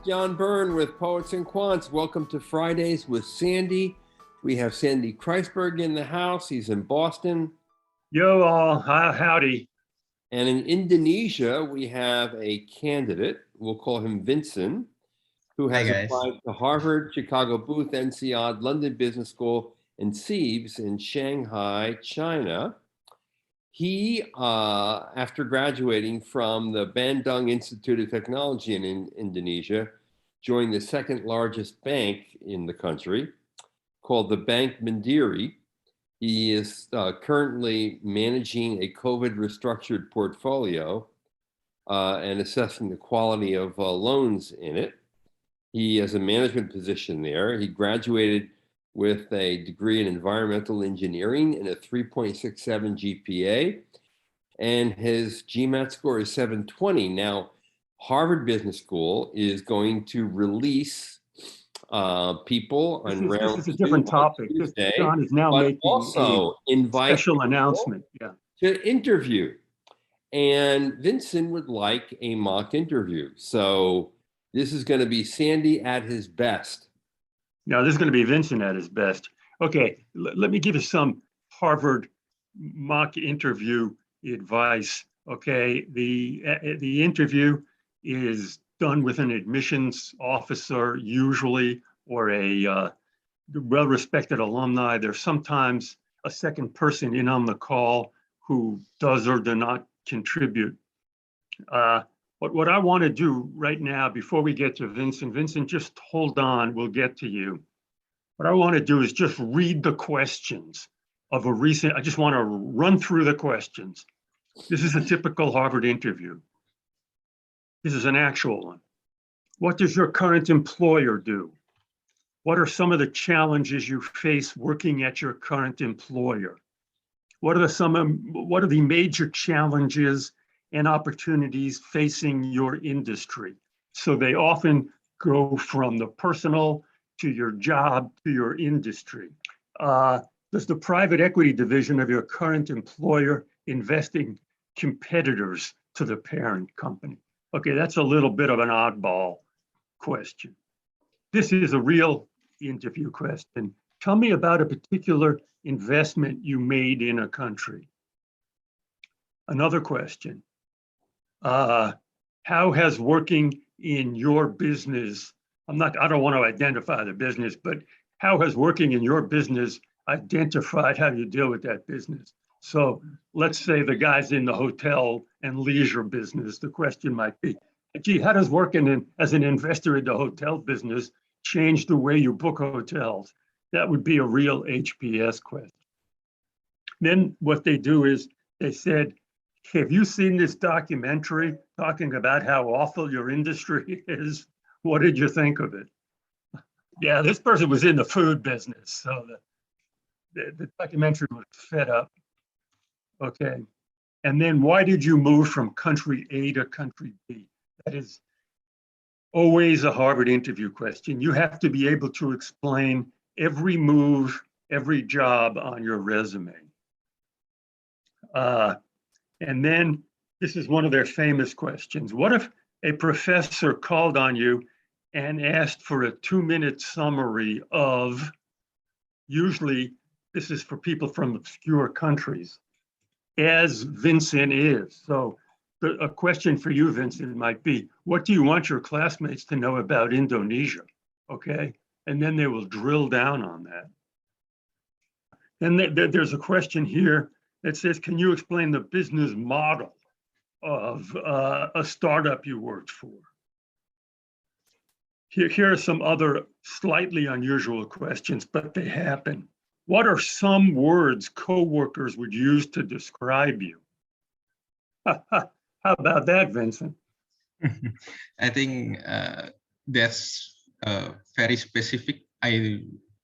John Byrne with Poets and Quants. Welcome to Fridays with Sandy. We have Sandy Kreisberg in the house. He's in Boston. Yo, all, howdy. And in Indonesia, we have a candidate, we'll call him Vincent, who Hi has guys. applied to Harvard, Chicago Booth, NCOD, London Business School, and SEABS in Shanghai, China. He, after graduating from the Bandung Institute of Technology in Indonesia, joined the second largest bank in the country, called the Bank Mandiri. He is currently managing a COVID restructured portfolio and assessing the quality of loans in it. He has a management position there. He graduated with a degree in environmental engineering and a 3.67 GPA, and his GMAT score is 720. Now, Harvard Business School is going to release people on round This is a different topic. John is now making also invite special announcement. Yeah. to interview. And Vincent would like a mock interview. So this is going to be Sandy at his best. Now, this is going to be Vincent at his best. Okay, let me give you some Harvard mock interview advice. Okay, the interview is done with an admissions officer usually, or a well-respected alumni. There's sometimes a second person in on the call who does or does not contribute. But what I want to do right now, before we get to Vincent, just hold on, we'll get to you. What I want to do is just read the questions of a recent, I just want to run through the questions. This is a typical Harvard interview. This is an actual one. What does your current employer do? What are some of the challenges you face working at your current employer? What are the major challenges and opportunities facing your industry? So they often go from the personal to your job to your industry. Does the private equity division of your current employer invest in competitors to the parent company? Okay, that's a little bit of an oddball question. This is a real interview question. Tell me about a particular investment you made in a country. Another question. How has working in your business, I don't want to identify the business, but how has working in your business identified how you deal with that business? So let's say the guy's in the hotel and leisure business. The question might be, gee, how does working as an investor in the hotel business change the way you book hotels? That would be a real HBS question. Then what they do is they said, have you seen this documentary talking about how awful your industry is? What did you think of it? Yeah, this person was in the food business, so the documentary was fed up. Okay, and then why did you move from country A to country B? That is always a Harvard interview question. You have to be able to explain every move, every job on your resume. And then this is one of their famous questions. What if a professor called on you and asked for a 2-minute summary of, usually this is for people from obscure countries, as Vincent is. So a question for you, Vincent, might be, what do you want your classmates to know about Indonesia? Okay, and then they will drill down on that. Then there's a question here that says, can you explain the business model of a startup you worked for? Here are some other slightly unusual questions, but they happen. What are some words coworkers would use to describe you? How about that, Vincent? I think that's very specific.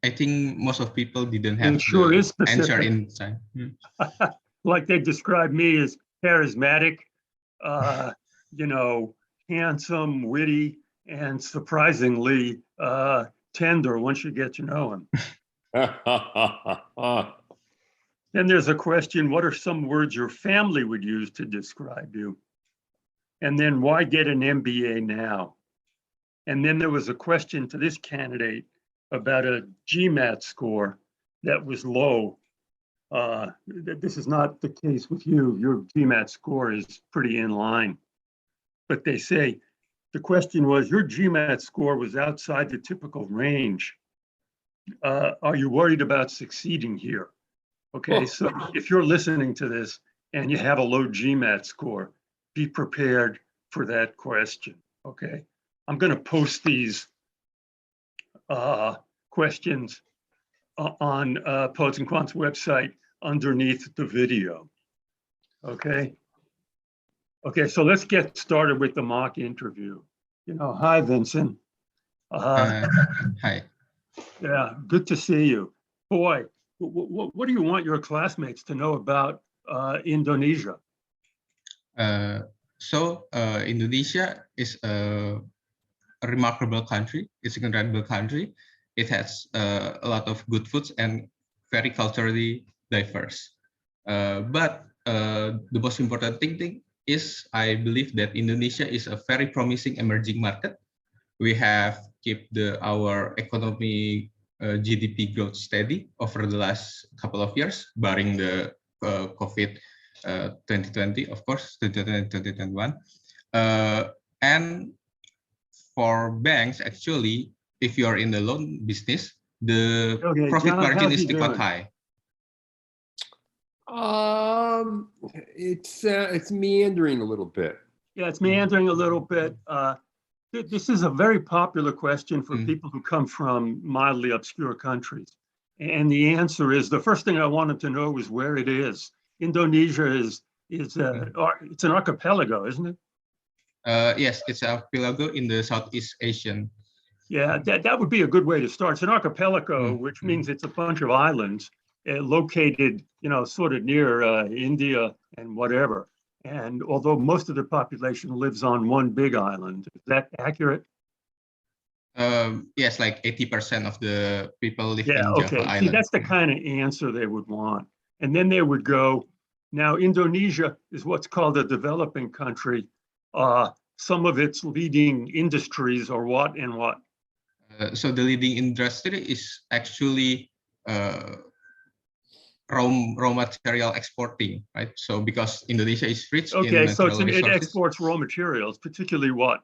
I think most of people didn't have It sure the is specific. answer in time. Like they describe me as charismatic, handsome, witty, and surprisingly tender once you get to know him. Then there's a question, what are some words your family would use to describe you? And then why get an MBA now? And then there was a question to this candidate about a GMAT score that was low. This is not the case with you. Your GMAT score is pretty in line. But they say, the question was, your GMAT score was outside the typical range. Are you worried about succeeding here? Okay, so if you're listening to this and you have a low GMAT score, be prepared for that question, okay? I'm gonna post these questions on Poets and Quants website underneath the video, okay? Okay, so let's get started with the mock interview. Hi, Vincent. Hi. Yeah, good to see you. Boy, what do you want your classmates to know about Indonesia? Indonesia is a remarkable country. It's an incredible country. It has a lot of good foods and very culturally diverse. But the most important thing is I believe that Indonesia is a very promising emerging market. We have kept our economy GDP growth steady over the last couple of years, barring the COVID 2020, of course, 2021. And for banks, actually, if you are in the loan business, the profit John, margin is doing? quite high. It's meandering a little bit. Yeah, it's meandering a little bit. This is a very popular question for people who come from mildly obscure countries. And the answer is, the first thing I wanted to know was where it is. Indonesia it's an archipelago, isn't it? Yes, it's an archipelago in the Southeast Asian. Yeah, that would be a good way to start. It's an archipelago, which means it's a bunch of islands located, sort of near India and whatever. And although most of the population lives on one big island, is that accurate? Yes, like 80% of the people live in Java Island. See, that's the kind of answer they would want. And then they would go, now Indonesia is what's called a developing country. Some of its leading industries are what and what? So the leading industry is actually raw material exporting, right? So because Indonesia is rich in natural resources. It exports raw materials, particularly what?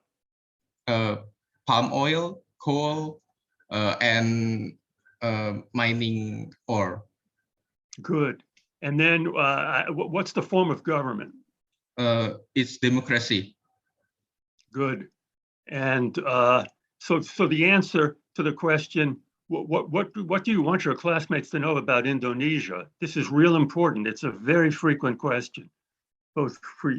Palm oil, coal, and mining ore. Good. And then what's the form of government? It's democracy. Good. And so the answer to the question, what do you want your classmates to know about Indonesia? This is real important. It's a very frequent question, both for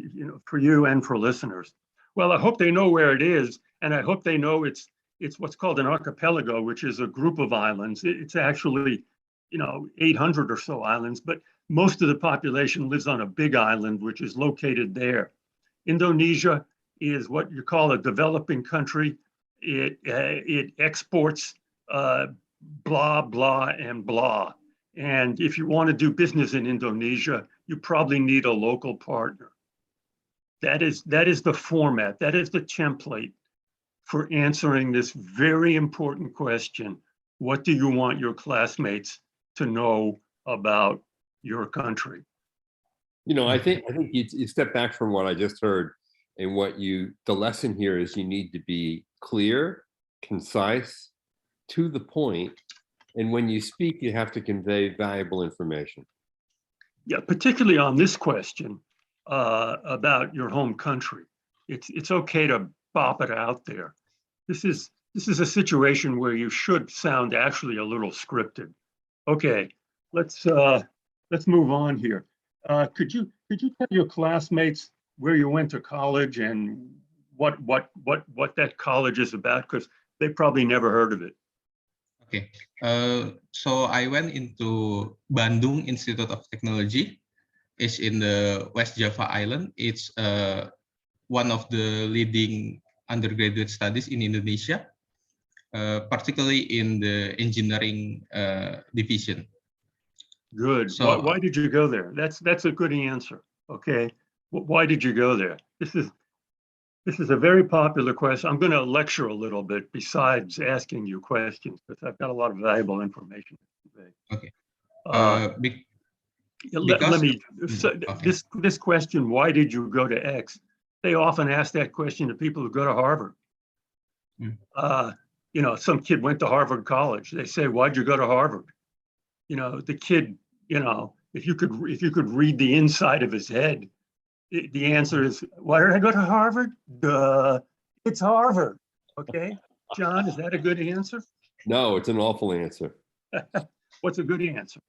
you and for listeners. Well, I hope they know where it is, and I hope they know it's what's called an archipelago, which is a group of islands. It's actually 800 or so islands, but most of the population lives on a big island, which is located there. Indonesia is what you call a developing country. It exports blah, blah, and blah. And if you want to do business in Indonesia, you probably need a local partner. That is the format, that is the template for answering this very important question. What do you want your classmates to know about your country? I think you step back from what I just heard, and the lesson here is you need to be clear, concise, to the point, and when you speak, you have to convey valuable information. Yeah, particularly on this question about your home country. It's okay to bop it out there. This is a situation where you should sound actually a little scripted. Okay, let's move on here. Could you tell your classmates where you went to college and what that college is about? Because they probably never heard of it. Okay, so I went into Bandung Institute of Technology. It's in the West Java Island. It's one of the leading undergraduate studies in Indonesia, particularly in the engineering division. Good. So, why did you go there? That's a good answer. Okay. Why did you go there? This is a very popular question. I'm going to lecture a little bit besides asking you questions, because I've got a lot of valuable information today. Okay. Uh, Be- let because me, so okay. this question, why did you go to X? They often ask that question to people who go to Harvard. Mm. You know, some kid went to Harvard College. They say, why'd you go to Harvard? You know, the kid, you know, if you could read the inside of his head, the answer is, why did I go to Harvard? Duh, it's Harvard. Okay, John, is that a good answer? No, it's an awful answer. What's a good answer?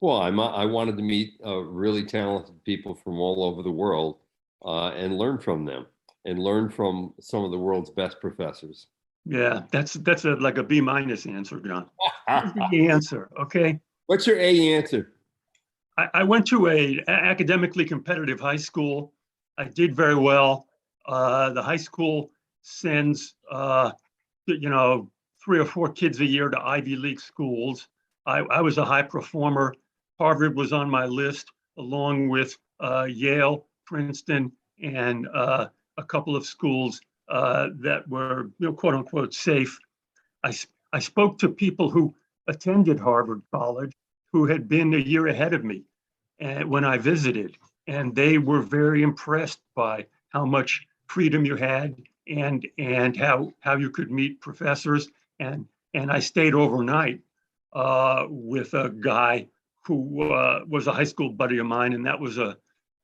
Well, I wanted to meet really talented people from all over the world and learn from them and learn from some of the world's best professors. Yeah, that's like a B- answer, John. Here's the answer. Okay, What's your A answer? I went to a academically competitive high school. I did very well. The high school sends you know, 3 or 4 kids a year to Ivy League schools. I was a high performer. Harvard was on my list, along with Yale, Princeton, and a couple of schools that were, you know, quote unquote safe. I spoke to people who attended Harvard College who had been a year ahead of me and when I visited, and they were very impressed by how much freedom you had and how you could meet professors. And I stayed overnight with a guy who was a high school buddy of mine, and that was a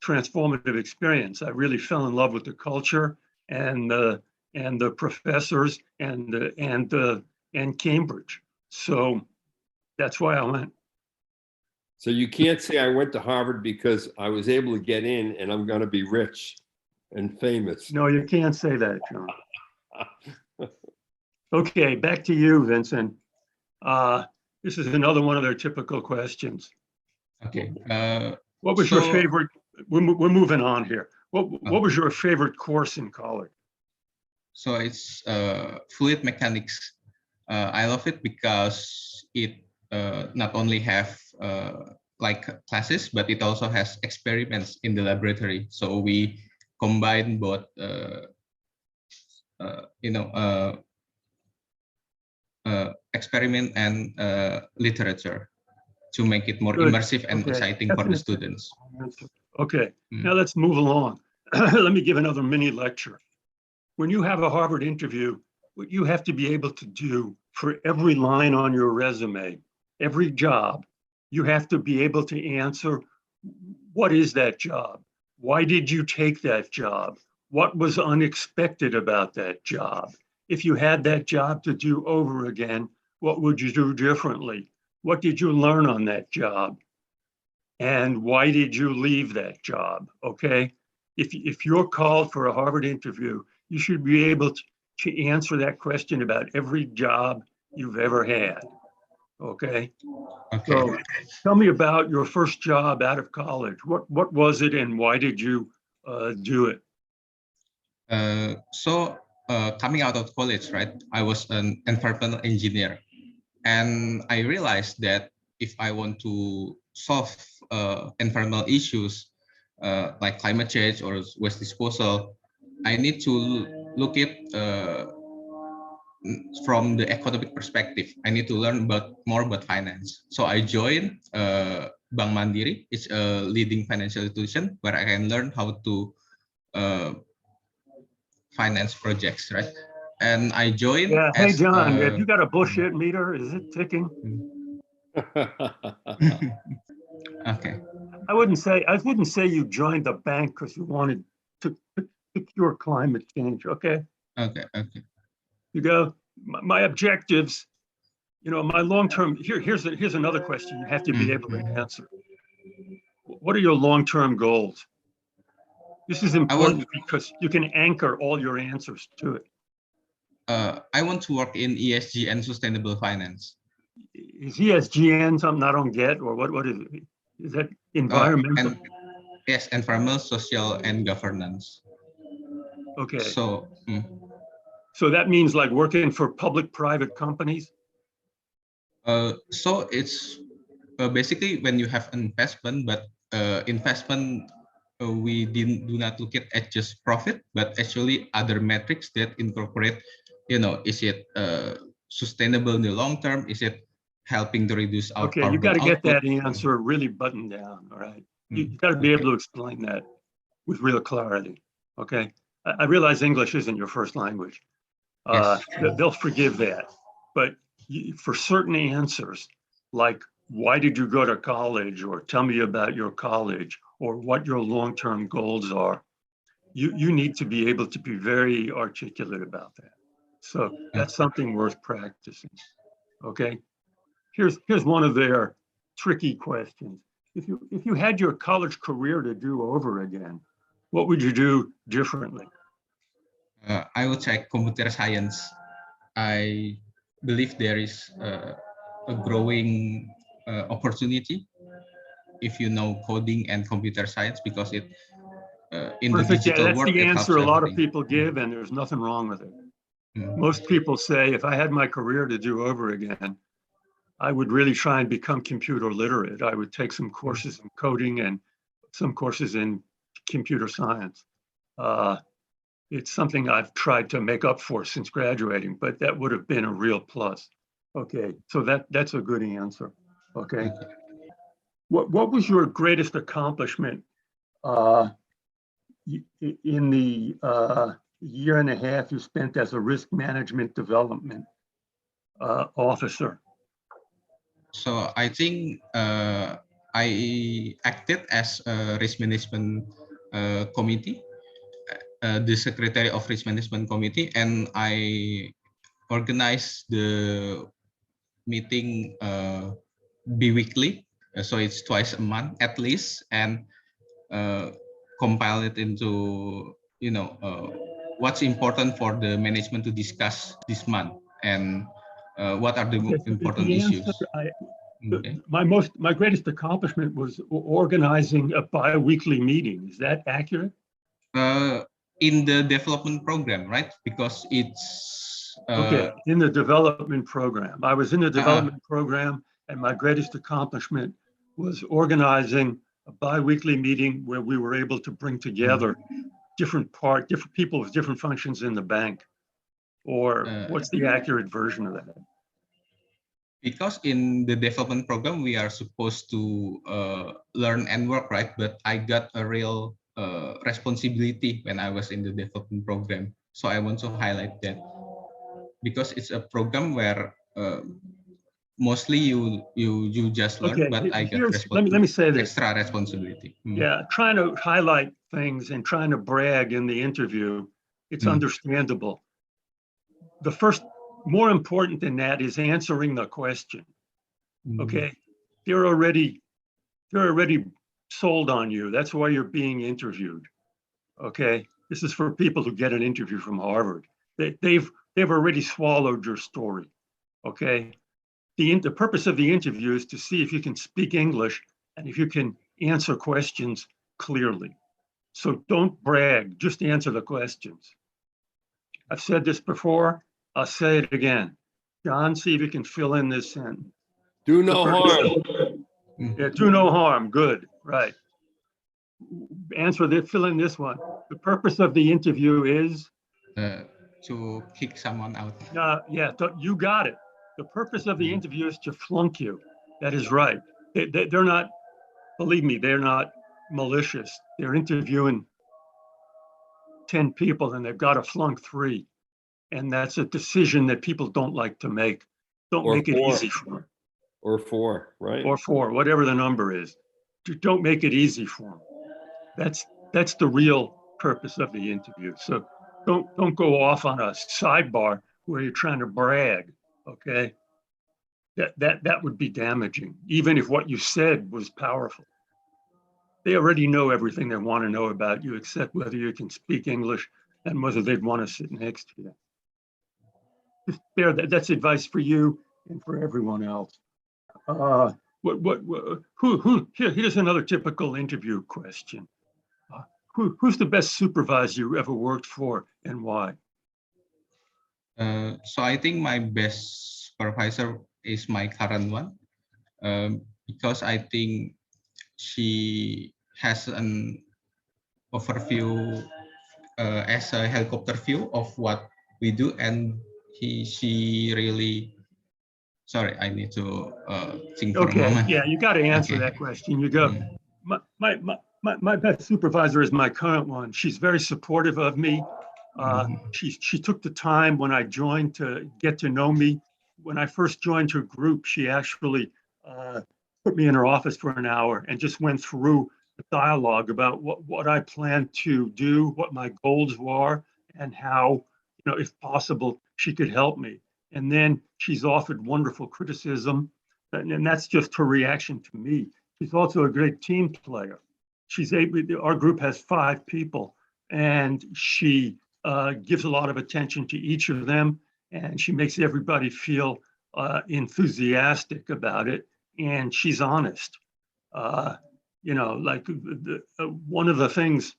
transformative experience. I really fell in love with the culture and the professors and Cambridge. So that's why I went. So you can't say I went to Harvard because I was able to get in and I'm going to be rich and famous. No, you can't say that, John. Okay, back to you, Vincent. This is another one of their typical questions. Okay. What was your so- favorite? We're moving on here. What was your favorite course in college? So it's fluid mechanics. I love it because it not only have like classes, but it also has experiments in the laboratory. So we combine both, you know, experiment and literature to make it more Good. immersive and Okay. exciting That's for an the students. answer. Okay, Mm. now let's move along. Let me give another mini lecture. When you have a Harvard interview, what you have to be able to do for every line on your resume, every job, you have to be able to answer, what is that job? Why did you take that job? What was unexpected about that job? If you had that job to do over again, what would you do differently? What did you learn on that job? And why did you leave that job? Okay. If you're called for a Harvard interview, you should be able to answer that question about every job you've ever had. Okay. Okay. So tell me about your first job out of college. What was it and why did you do it? So coming out of college, right, I was an environmental engineer. And I realized that if I want to solve environmental issues like climate change or waste disposal, I need to look at from the economic perspective. I need to learn more about finance. So I joined Bank Mandiri. It's a leading financial institution where I can learn how to finance projects, right? And I joined. Yeah. Hey, as John, have you got a bullshit meter? Is it ticking? Okay. I wouldn't say you joined the bank because you wanted to cure climate change. Okay. Okay. Okay. You go, my objectives, you know, my long-term, here's another question you have to be able to answer. What are your long-term goals? This is important because you can anchor all your answers to it. I want to work in ESG and sustainable finance. Is ESGN something I don't get, or what is it? Is that environmental? Yes, environmental, social, and governance. Okay. So, So that means like working for public-private companies? so it's basically when you have investment, but investment we do not look at just profit, but actually other metrics that incorporate, is it sustainable in the long term? Is it helping to reduce our Okay, you carbon got to get output? that answer really buttoned down, all right? You got to be able to explain that with real clarity, okay? I realize English isn't your first language. Yes. They'll forgive that. But for certain answers, like why did you go to college, or tell me about your college, or what your long-term goals are, you need to be able to be very articulate about that. So that's something worth practicing, okay? Here's one of their tricky questions. If you had your college career to do over again, what would you do differently? I would say computer science. I believe there is a growing opportunity if you know coding and computer science, because it in the Perfect. Yeah, digital that's world the it helps answer a lot of everything. people give, and there's nothing wrong with it. Mm. Most people say, if I had my career to do over again, I would really try and become computer literate. I would take some courses in coding and some courses in computer science. It's something I've tried to make up for since graduating, but that would have been a real plus. Okay, so that's a good answer. Okay. What was your greatest accomplishment in the year and a half you spent as a risk management development officer? So I think I acted as a risk management committee, the secretary of risk management committee, and I organized the meeting bi-weekly, so it's twice a month at least, and compile it into what's important for the management to discuss this month, and what are the Okay, so important the issues. answer, Okay. my greatest accomplishment was organizing a bi-weekly meeting. Is that accurate? In the development program, right? Because it's okay, in the development program. I was in the development program, and my greatest accomplishment was organizing a bi-weekly meeting where we were able to bring together different people with different functions in the bank. Or what's the accurate version of that? Because in the development program we are supposed to learn and work, right? But I got a real responsibility when I was in the development program, so I want to highlight that, because it's a program where mostly you just learn, Okay, but I got let me say this. extra responsibility. Yeah, trying to highlight things and trying to brag in the interview, it's understandable. The first, more important than that, is answering the question. Okay, they're already sold on you. That's why you're being interviewed. Okay, this is for people who get an interview from Harvard. They've already swallowed your story. Okay, the purpose of the interview is to see if you can speak English and if you can answer questions clearly. So don't brag, just answer the questions. I've said this before, I'll say it again. John, see if you can fill in this sentence. Do no harm. Yeah, do no harm, good, right. Answer this, fill in this one. The purpose of the interview is? To kick someone out. Yeah, you got it. The purpose of the interview is to flunk you. That is right. They're not, believe me, they're not malicious. They're interviewing 10 people and they've got to flunk 3. And that's a decision that people don't like to make. Don't make it easy for them. Or 4, right? Or 4, whatever the number is. Don't make it easy for them. That's the real purpose of the interview. So don't go off on a sidebar where you're trying to brag, okay? That would be damaging, even if what you said was powerful. They already know everything they want to know about you, except whether you can speak English and whether they'd want to sit next to you. Just bear that. That's advice for you and for everyone else. Here's another typical interview question. Who's the best supervisor you ever worked for and why? So I think my best supervisor is my current one, because I think she has an overview as a helicopter view of what we do, and she really, sorry, I need to think for a Okay, moment. yeah, you got to answer Okay. that question. You go, Mm, my best supervisor is my current one. She's very supportive of me. mm, She took the time when I joined to get to know me. When I first joined her group, she actually put me in her office for an hour and just went through the dialogue about what I planned to do, what my goals were, and how, if possible, she could help me. And then she's offered wonderful criticism, and that's just her reaction to me. She's also a great team player. Our group has 5 people, and she gives a lot of attention to each of them, and she makes everybody feel enthusiastic about it, and she's honest. Like one of the things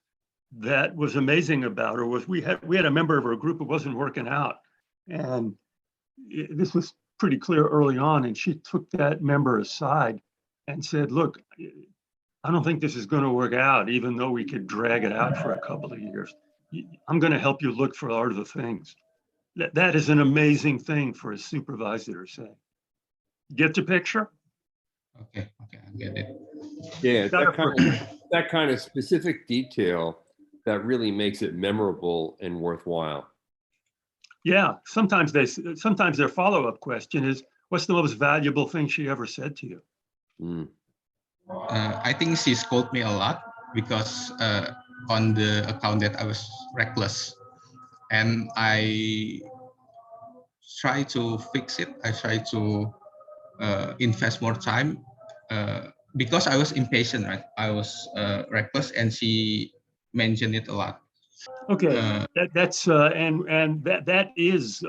that was amazing about her was we had a member of her group who wasn't working out, and this was pretty clear early on, and she took that member aside and said, "Look, I don't think this is going to work out, even though we could drag it out for a couple of years. I'm going to help you look for other things." That is an amazing thing for a supervisor to say. Get the picture? okay, I get it. Yeah, Got it that kind of specific detail that really makes it memorable and worthwhile. Yeah, sometimes their follow-up question is, what's the most valuable thing she ever said to you? Mm. I think she scolded me a lot because on the account that I was reckless, and I try to fix it. I try to invest more time because I was impatient, right? I was reckless, and she mentioned it a lot. Okay, that's and that is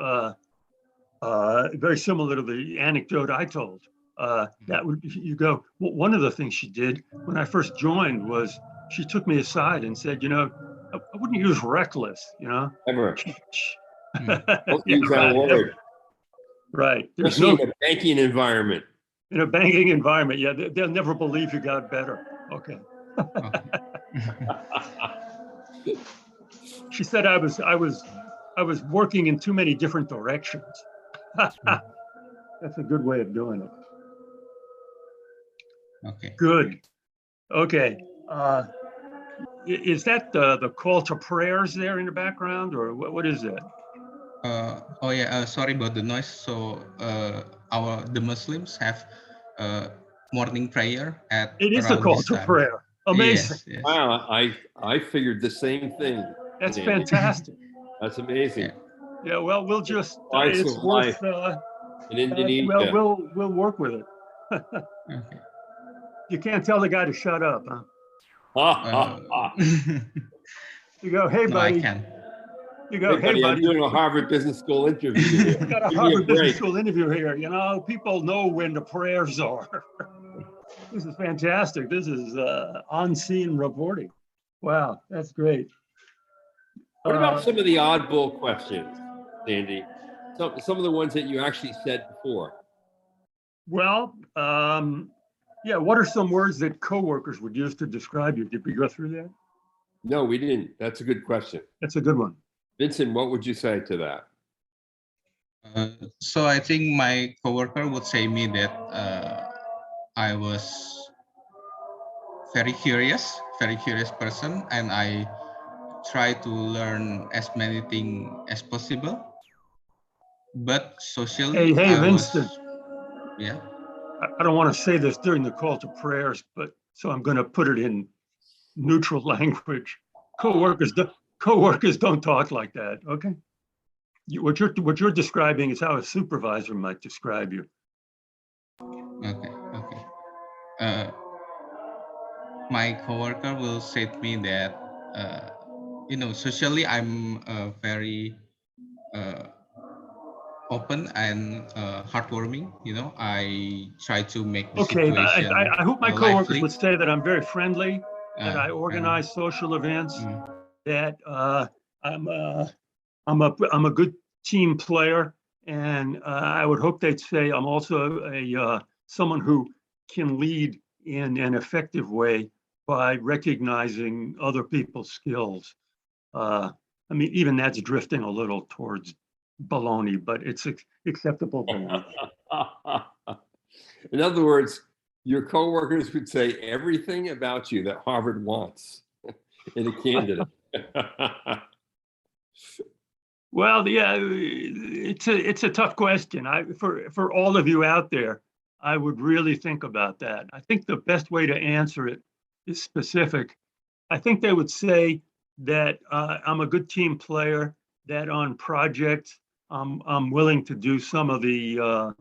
very similar to the anecdote I told. That would you go. Well, one of the things she did when I first joined was she took me aside and said, I wouldn't use reckless. Ever. Don't Yeah, use that word. Right. There's Especially in a banking environment. In a banking environment, yeah, they'll never believe you got better. Okay. She said I was working in too many different directions. That's a good way of doing it. Okay. Good. Okay. Is that the call to prayers there in the background, or what is that? Oh yeah, sorry about the noise. So the Muslims have morning prayer at It is the around call this to time. prayer. Amazing. Yes. Wow, I figured the same thing. That's Andy. fantastic. That's amazing. Yeah. Well, we'll just Slice it's of worth. life in Indonesia. We'll work with it. Okay. You can't tell the guy to shut up, huh? You go, hey, No, buddy. I can. You go, hey, buddy, I'm buddy. doing a Harvard Business School interview here. We got a Give me a Harvard Business break. School interview here. People know when the prayers are. This is fantastic. This is on-scene reporting. Wow, that's great. What about some of the oddball questions, Sandy? Some of the ones that you actually said before. Well, yeah. What are some words that coworkers would use to describe you? Did we go through that? No, we didn't. That's a good question. That's a good one. Vincent, what would you say to that? So I think my coworker would say me that I was very curious person, and I try to learn as many things as possible. But socially, Hey, I Vincent. Yeah. I don't want to say this during the call to prayers, but so I'm going to put it in neutral language. Coworkers don't talk like that. Okay. What you're describing is how a supervisor might describe you. Okay. My coworker will say to me that socially I'm very open and heartwarming. I try to make the situation. I hope my coworkers would say that I'm very friendly, that I organize social events, that I'm a good team player, and I would hope they'd say I'm also someone who can lead in an effective way by recognizing other people's skills. I mean, even that's drifting a little towards baloney, but it's acceptable baloney. In other words, your coworkers would say everything about you that Harvard wants in a candidate. Well, yeah, it's a tough question. For all of you out there, I would really think about that. I think the best way to answer it is specific. I think they would say that I'm a good team player, that on projects, I'm willing to do some of the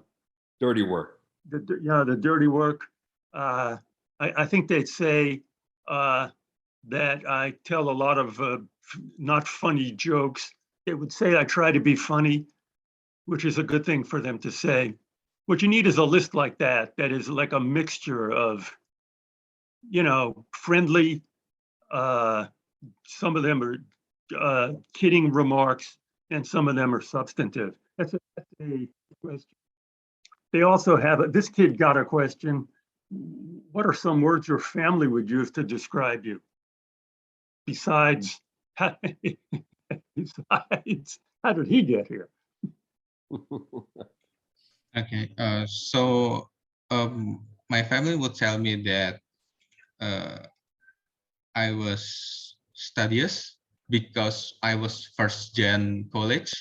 Dirty work. the dirty work. I think they'd say that I tell a lot of not funny jokes. They would say I try to be funny, which is a good thing for them to say. What you need is a list like that, that is like a mixture of, you know, friendly, some of them are kidding remarks, and some of them are substantive. That's a question. They also have, this kid got a question. What are some words your family would use to describe you? Besides, besides, how did he get here? Okay, so my family would tell me that I was studious because I was first gen college,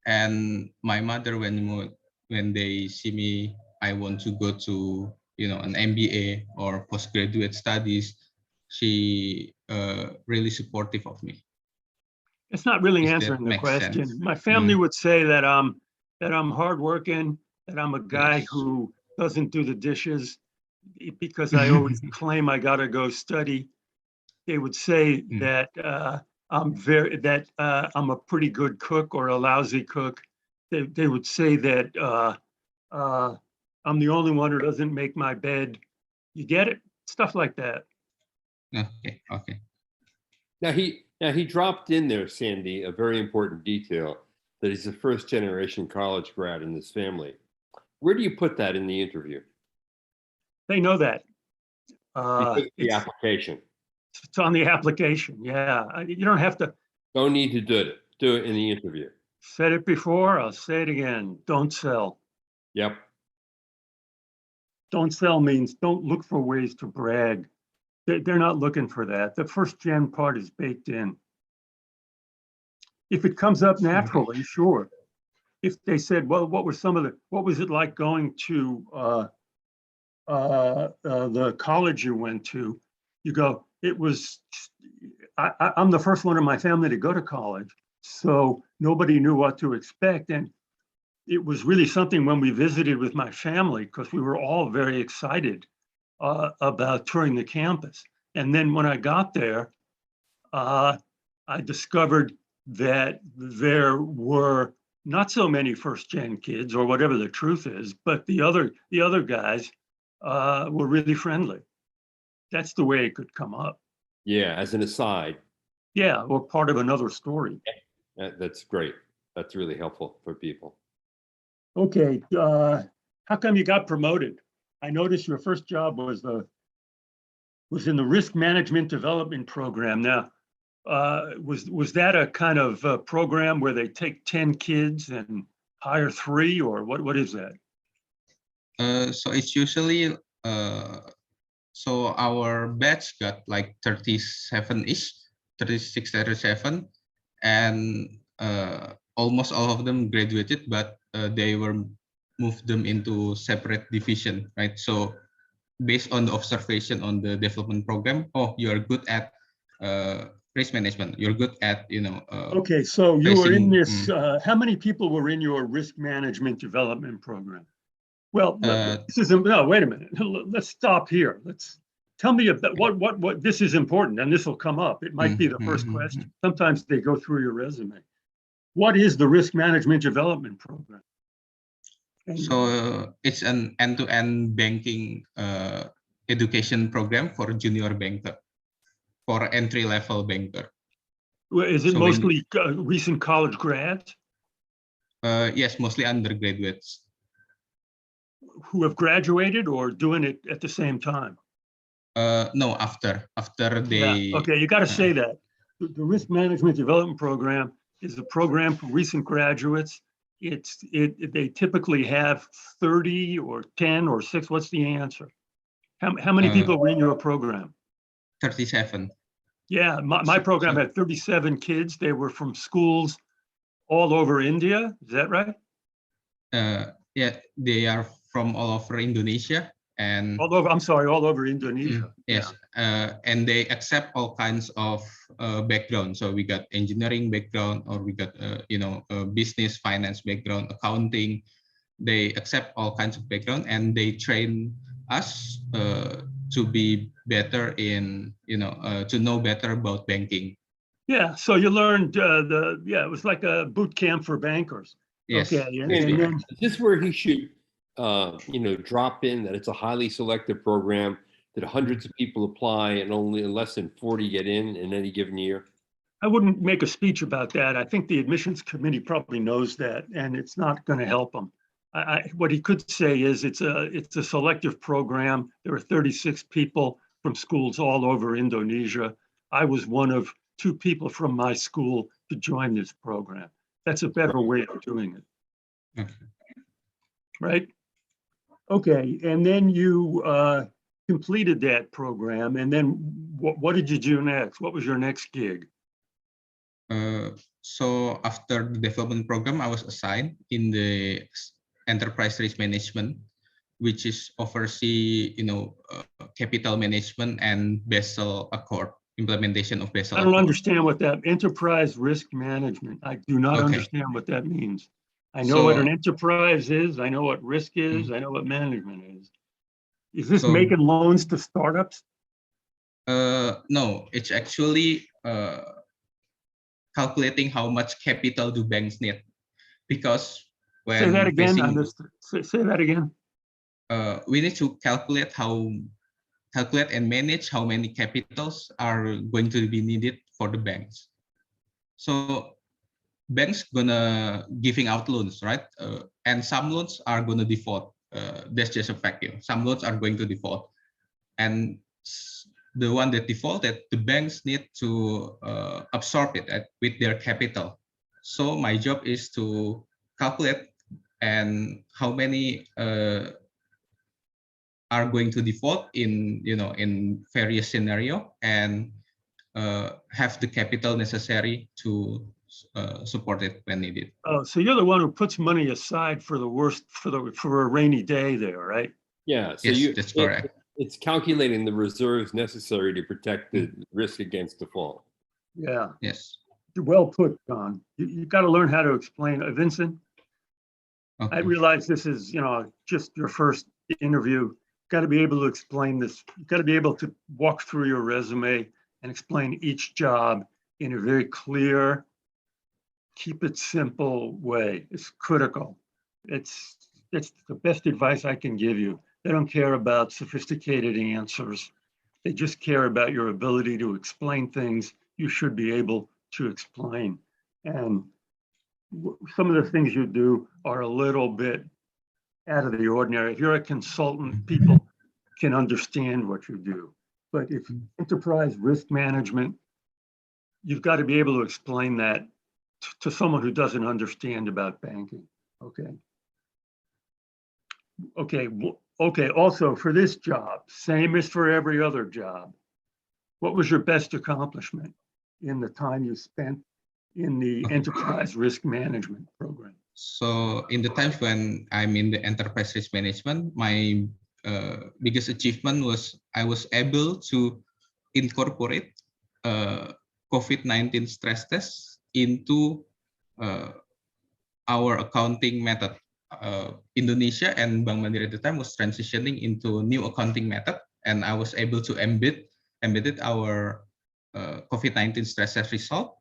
and my mother, when they see me, I want to go to an MBA or postgraduate studies, she really supportive of me. It's not really Does that answering the make question. sense? My family would say that I'm hardworking, that I'm a guy Yes. who doesn't do the dishes because I always claim I gotta go study. They would say that I'm a pretty good cook or a lousy cook. They would say that I'm the only one who doesn't make my bed. You get it? Stuff like that. Okay, okay. Now he dropped in there, Sandy, a very important detail, that he's a first generation college grad in his family. Where do you put that in the interview? They know that. Because of the application. It's on the application. Yeah, you don't have to. Don't need to do it in the interview. Said it before, I'll say it again. Don't sell. Yep. Don't sell means don't look for ways to brag. They're not looking for that. The first gen part is baked in. If it comes up naturally, sure. If they said, well, what was it like going to the college you went to? You go, I'm the first one in my family to go to college, so nobody knew what to expect. And it was really something when we visited with my family, because we were all very excited about touring the campus. And then when I got there, I discovered that there were not so many first gen kids, or whatever the truth is, but the other guys were really friendly. That's the way it could come up. Yeah, as an aside. Yeah, or part of another story. That's great. That's really helpful for people. Okay, how come you got promoted? I noticed your first job was in the risk management development program. Now, was that a kind of program where they take 10 kids and hire 3, or what is that? So it's usually so our batch got like 37-ish, 36, 37, and almost all of them graduated, but they were moved them into separate division, right? So based on the observation on the development program, oh, you are good at risk management. You're good at, okay, so you were in this, how many people were in your risk management development program? Well, this isn't, no, wait a minute. Let's stop here. Let's tell me about what this is important, and this will come up. It might be the first question. Sometimes they go through your resume. What is the risk management development program? So it's an end-to-end banking education program for junior banker, for entry-level banker. Is it mostly recent college grads? Yes, mostly undergraduates. Who have graduated or doing it at the same time? No, after Yeah, they. okay, you got to say that. The Risk Management Development Program is a program for recent graduates. They typically have 30 or 10 or 6. What's the answer? How many people were in your program? 37. Yeah, my program had 37 kids. They were from schools all over India. Is that right? Yeah, they are from all over Indonesia and all over Indonesia. yes, and they accept all kinds of background. So we got engineering background, or we got business, finance background, accounting. They accept all kinds of background, and they train us to be better in to know better about banking. Yeah, so you learned it was like a boot camp for bankers. Yes, okay, and then is this where he should drop in that it's a highly selective program, that hundreds of people apply and only less than 40 get in any given year? I wouldn't make a speech about that. I think the admissions committee probably knows that, and it's not going to help them. What he could say is it's a selective program. There are 36 people from schools all over Indonesia. I was one of 2 people from my school to join this program. That's a better way of doing it. Okay. Right? Okay, and then you completed that program, and then what did you do next? What was your next gig? So after the development program, I was assigned in the enterprise risk management, which is oversee capital management and Basel Accord, implementation of Basel I don't Accord. understand what that enterprise risk management. I do not understand what that means. I know what an enterprise is. I know what risk is. I know what management is. Is this making loans to startups? No, it's actually calculating how much capital do banks need, because when say that again. facing, say that again. We need to calculate and manage how many capitals are going to be needed for the banks. So banks gonna giving out loans, right? And some loans are gonna default. That's just a fact. Some loans are going to default, and the one that defaulted, the banks need to absorb it with their capital. So my job is to calculate and how many are going to default in various scenario, and have the capital necessary to support it when needed. Oh, so you're the one who puts money aside for the worst, for a rainy day there, right? Yeah. So yes, that's correct. It's calculating the reserves necessary to protect the risk against default. Yeah. Yes. Well put, John. You've got to learn how to explain. Vincent, okay. I realize this is, just your first interview. You've got to be able to explain this. You've got to be able to walk through your resume and explain each job in a very clear, keep it simple way. It's critical. It's the best advice I can give you. They don't care about sophisticated answers. They just care about your ability to explain things you should be able to explain. And some of the things you do are a little bit out of the ordinary. If you're a consultant, people can understand what you do. But if enterprise risk management, you've got to be able to explain that to someone who doesn't understand about banking. Okay. Also, for this job, same as for every other job, what was your best accomplishment in the time you spent in the enterprise risk management program? So in the times when I'm in the enterprise risk management, my biggest achievement was I was able to incorporate COVID-19 stress tests into our accounting method. Indonesia and Bank Mandiri at the time was transitioning into new accounting method, and I was able to embedded our COVID-19 stress test result.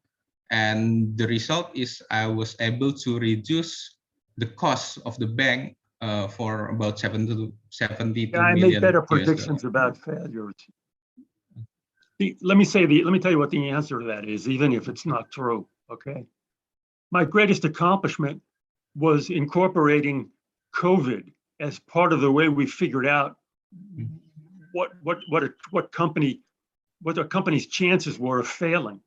And the result is I was able to reduce the cost of the bank for about 72 million. I make better predictions about failures. Let me tell you what the answer to that is, even if it's not true. Okay. My greatest accomplishment was incorporating COVID as part of the way we figured out what a company's chances were of failing.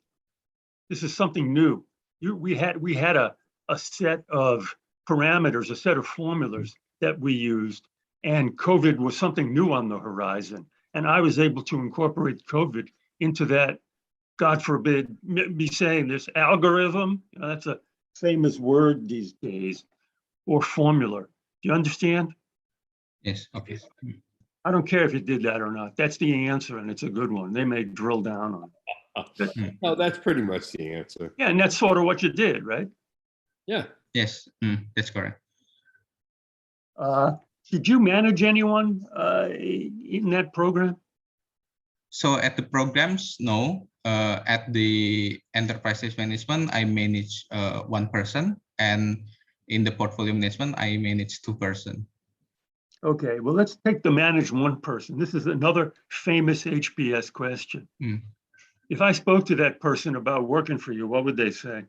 This is something new. We had a set of parameters, a set of formulas that we used, and COVID was something new on the horizon. And I was able to incorporate COVID into that, God forbid me saying this algorithm, that's a famous word these days, or formula. Do you understand? Yes. Okay. I don't care if you did that or not. That's the answer, and it's a good one. They may drill down on it. No, that's pretty much the answer. Yeah, and that's sort of what you did, right? Yeah. Yes, that's correct. Did you manage anyone in that program? So at the programs, no. At the enterprise management, I manage one person, and in the portfolio management, I manage two person. Okay, well, let's take the manage one person. This is another famous HBS question. If I spoke to that person about working for you, what would they say?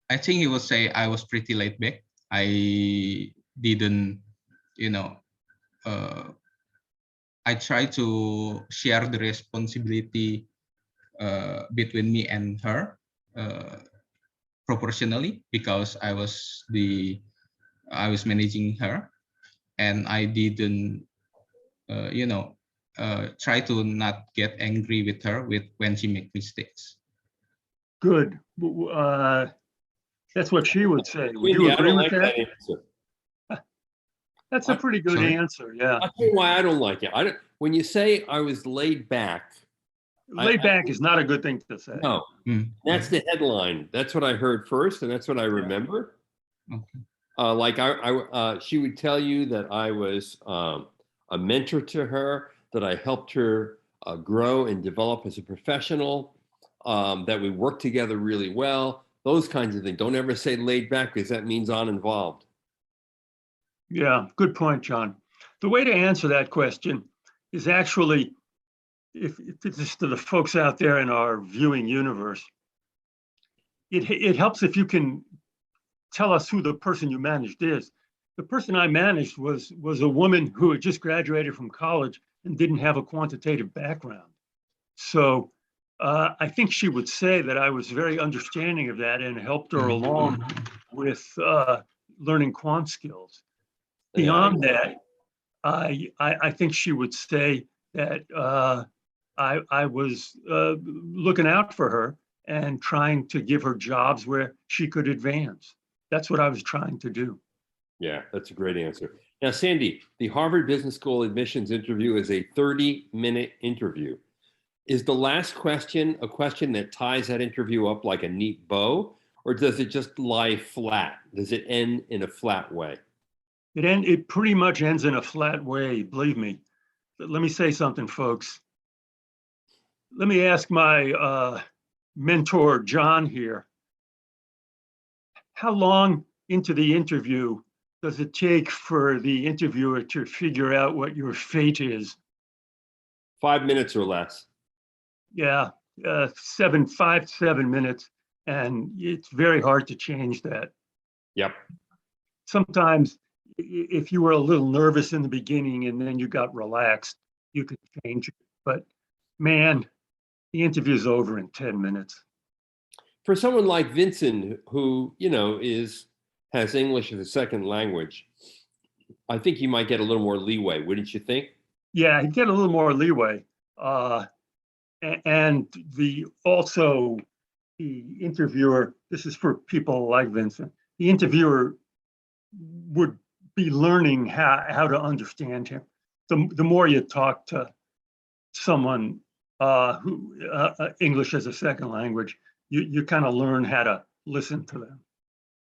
I think he would say I was pretty laid back. I didn't, I try to share the responsibility between me and her proportionally, because I was managing her, and I didn't, try to not get angry with her when she make mistakes. Good. That's what she would say. Would you I agree don't with like that? that answer. That's a pretty good Sorry? answer. Yeah. I'll tell you why I don't like it. When you say I was laid back, Laid back is not a good thing to say. no, that's the headline. That's what I heard first, and that's what I remember. Okay. Like she would tell you that I was a mentor to her, that I helped her grow and develop as a professional, that we worked together really well, those kinds of things. Don't ever say laid back, because that means uninvolved. Yeah, good point, John. The way to answer that question is actually, if this is to the folks out there in our viewing universe, it helps if you can tell us who the person you managed is. The person I managed was a woman who had just graduated from college and didn't have a quantitative background. So I think she would say that I was very understanding of that and helped her along with learning quant skills. Beyond that, I think she would say that I was looking out for her and trying to give her jobs where she could advance. That's what I was trying to do. Yeah, that's a great answer. Now, Sandy, the Harvard Business School admissions interview is a 30-minute interview. Is the last question a question that ties that interview up like a neat bow, or does it just lie flat? Does it end in a flat way? It pretty much ends in a flat way, believe me. But let me say something, folks. Let me ask my mentor, John, here. How long into the interview does it take for the interviewer to figure out what your fate is? 5 minutes or less. Yeah, 5 to 7 minutes, and it's very hard to change that. Yep. Sometimes, if you were a little nervous in the beginning and then you got relaxed, you could change it. But man, the interview's over in 10 minutes. For someone like Vincent, who has English as a second language, I think you might get a little more leeway, wouldn't you think? Yeah, I'd get a little more leeway. And the interviewer, this is for people like Vincent, the interviewer would be learning how to understand him. The more you talk to someone who English as a second language, you kind of learn how to listen to them.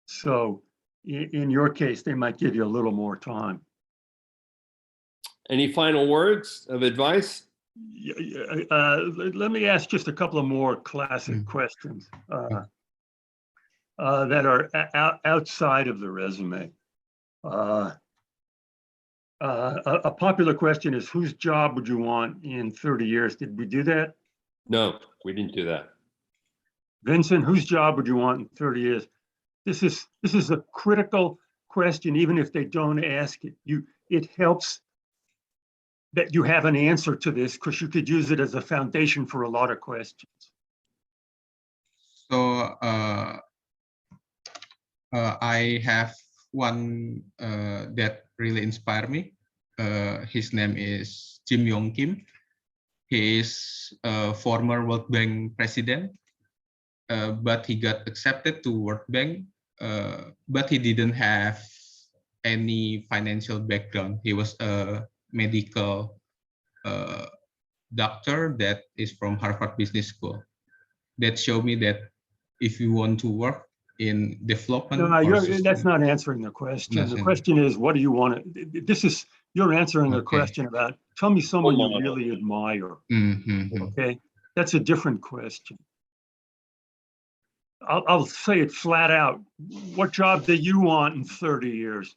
So in your case, they might give you a little more time. Any final words of advice? Let me ask just a couple of more classic questions that are outside of the resume. A popular question is, whose job would you want in 30 years? Did we do that? No, we didn't do that. Vincent, whose job would you want in 30 years? This is a critical question, even if they don't ask it. It helps that you have an answer to this, because you could use it as a foundation for a lot of questions. So I have one that really inspired me. His name is Jim Yong Kim. He is a former World Bank president, but he got accepted to World Bank, but he didn't have any financial background. He was a medical doctor that is from Harvard Business School. That showed me that if you want to work in development, No, that's not answering the question. The question is, what do you want to? You're answering a question about, tell me someone you really admire. Okay, that's a different question. I'll say it flat out. What job do you want in 30 years?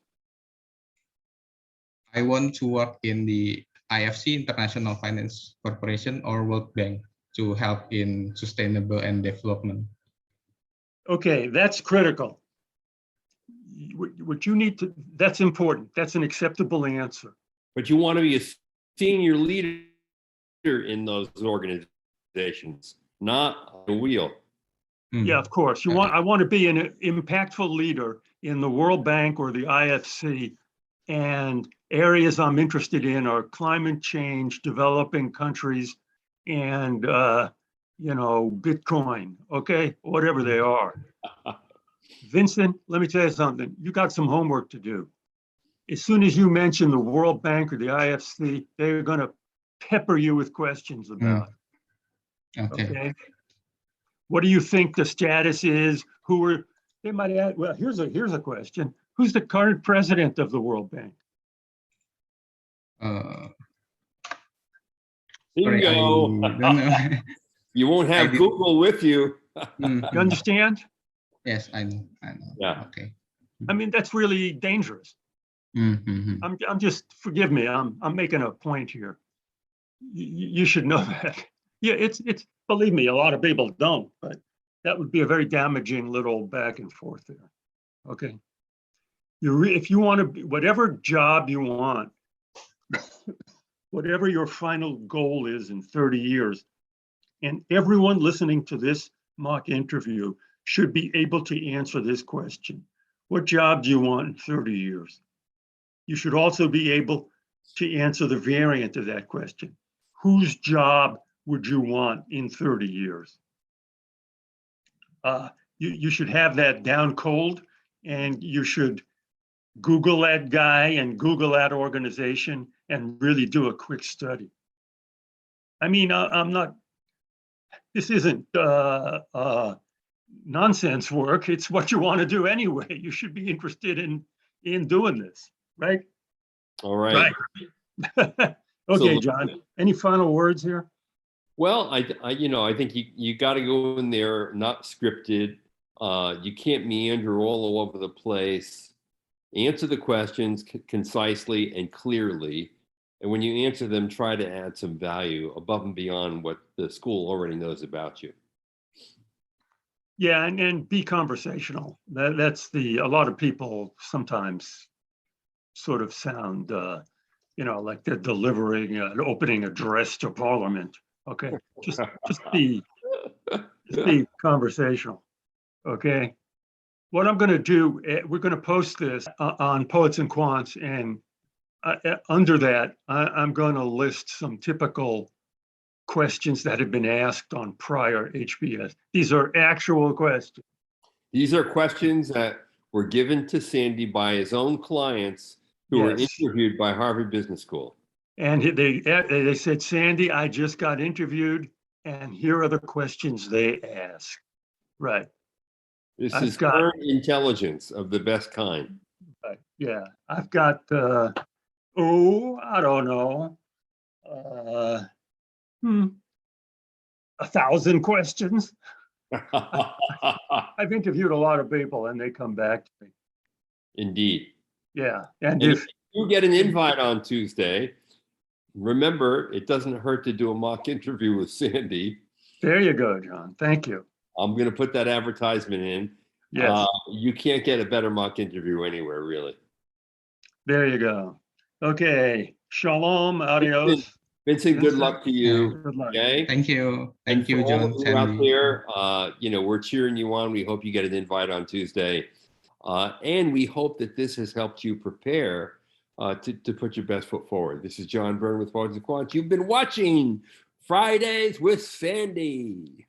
I want to work in the IFC, International Finance Corporation, or World Bank to help in sustainable and development. Okay, that's critical. What you need to, that's important. That's an acceptable answer. But you want to be a senior leader in those organizations, not a wheel. Yeah, of course. I want to be an impactful leader in the World Bank or the IFC, and areas I'm interested in are climate change, developing countries, and Bitcoin, okay, whatever they are. Vincent, let me tell you something. You got some homework to do. As soon as you mention the World Bank or the IFC, they're going to pepper you with questions about it. Okay. What do you think the status is? They might add, well, here's a question. Who's the current president of the World Bank? Bingo. You won't have Google with you. You understand? Yes, I know. Yeah. Okay. I mean, that's really dangerous. I'm just, forgive me, I'm making a point here. You should know that. Yeah, it's believe me, a lot of people don't, but that would be a very damaging little back and forth there. Okay. If you want to be, whatever job you want, whatever your final goal is in 30 years, and everyone listening to this mock interview should be able to answer this question. What job do you want in 30 years? You should also be able to answer the variant of that question. Whose job would you want in 30 years? You should have that down cold, and you should Google that guy and Google that organization and really do a quick study. I mean, this isn't nonsense work. It's what you want to do anyway. You should be interested in doing this, right? All right. Okay, John, any final words here? Well, I think you got to go in there, not scripted. You can't meander all over the place. Answer the questions concisely and clearly. And when you answer them, try to add some value above and beyond what the school already knows about you. Yeah, and be conversational. That's a lot of people sometimes sort of sound, like they're delivering an opening address to Parliament. Okay, just be conversational. Okay, what I'm going to do, we're going to post this on Poets and Quants, and under that, I'm going to list some typical questions that have been asked on prior HBS. These are actual questions. These are questions that were given to Sandy by his own clients who were interviewed by Harvard Business School. And they said, Sandy, I just got interviewed, and here are the questions they asked. Right. This is current intelligence of the best kind. Right. Yeah, I've got, I don't know, 1,000 questions. I've interviewed a lot of people, and they come back to me. Indeed. Yeah, and if you get an invite on Tuesday, remember, it doesn't hurt to do a mock interview with Sandy. There you go, John. Thank you. I'm going to put that advertisement in. Yes. You can't get a better mock interview anywhere, really. There you go. Okay. Shalom, adios. Vincent, good luck to you. Good luck. Okay. Thank you. And Thank you, for all John, of you out Sandy. there, we're cheering you on. We hope you get an invite on Tuesday. And we hope that this has helped you prepare to put your best foot forward. This is John Byrne with Poets and Quants. You've been watching Fridays with Sandy.